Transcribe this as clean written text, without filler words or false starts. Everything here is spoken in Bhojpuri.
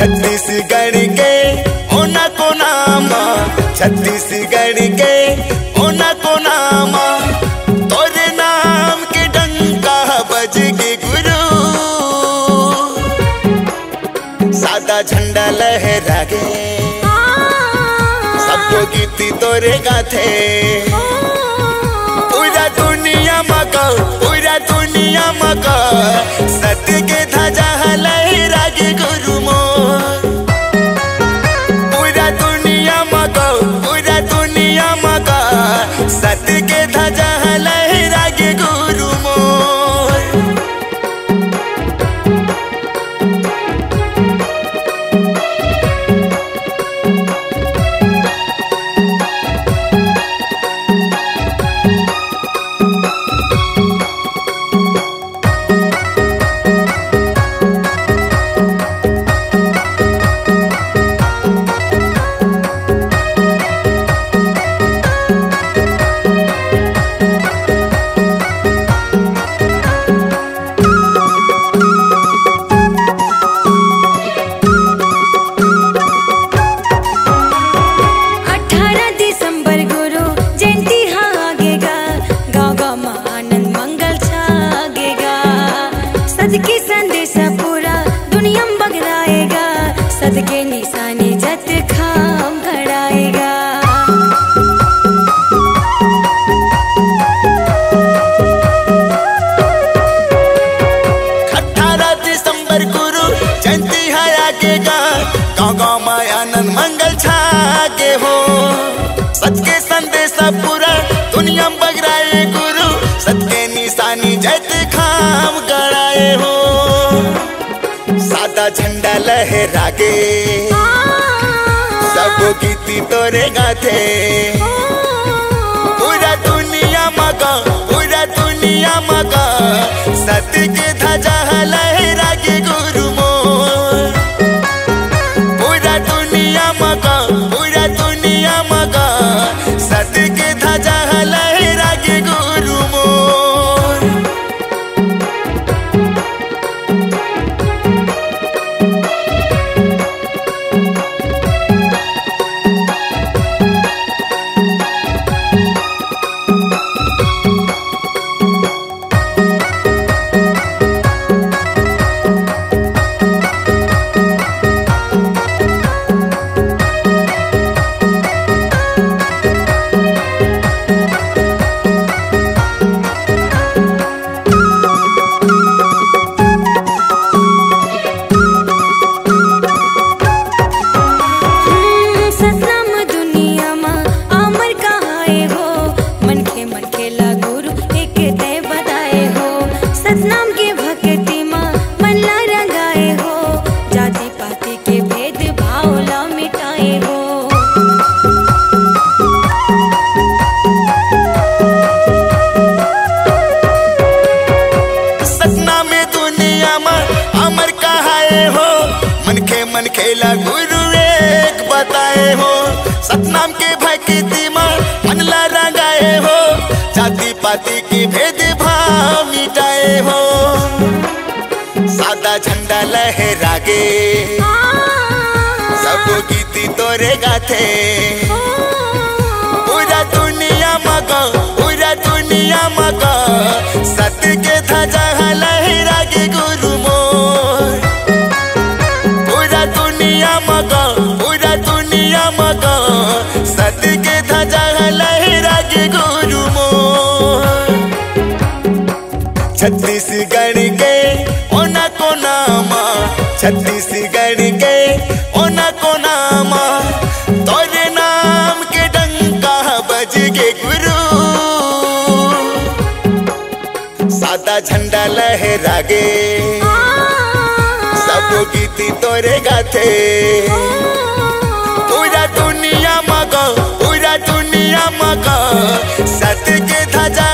छत्तीसगढ़ के ओना को नामा, छत्तीसगढ़ के ओना को नामा, तोरे नाम के डंका बज के गुरु, सादा झंडा लहरा गे, सबको गीती तोरे गाथे, पूरा दुनिया मका, पूरा दुनिया मका, सत्य के ध्वजा लहरा गे गुरु मोर, पूरा दुनिया मका, पूरा दुनिया मका, सत्य के ध्वजा लहरा गे गुरु मोर। की संदेश पूरा दुनिया में बगराएगा, सदके निशानी जत खाम घड़ाएगा। 18 दिसंबर गुरु जयंती है आगेगा, गाँव गाँव में आनंद मंगल छागे हो, सच के संदेश पूरा दुनिया में बगराए गुरु, सदके निशानी जत खाम गड़ाए हो, सादा झंडा लहरा गे, सबो गीती तोरे गाथे, पूरा दुनिया मगा, पूरा दुनिया मगा, सत्य के ध्वजा लहरा गे गुरु मोर, पूरा दुनिया मगा, पूरा दुनिया मगा, सत्य के ध्वजा लहरा गे गुरु मोर। सतनाम के भक्ति माँ मन ला रंगाए हो, जाति पाति के भेद भाव ला मिटाए हो। सतना में दुनिया में अमर कहाए हो, मन खेला गुरु एक बताए हो, सतनाम के भक्ति माँ मन ला रंगाए हो, जाति पाति के भेद भाव मिटाए हो, सादा झंडा लहरा गे, सबो गीती तोरे गाथे, पूरा दुनिया मगा, पूरा दुनिया मगा, सत्य के ध्वजा लहरा गे गुरु मोर, पूरा दुनिया मगा, पूरा दुनिया मगा, सत्य के ध्वजा लहरा गे गुरु मोर। छत्तीसगढ़ के ओना को नामा, छत्तीसगढ़ के ओना को नामा, तोरे नाम के डंका बज गे गुरु, सादा झंडा लहरा गे, सबो गीती तोरे गाथे, पूरा दुनिया मगा, पूरा दुनिया मगा, सत्य के ध्वजा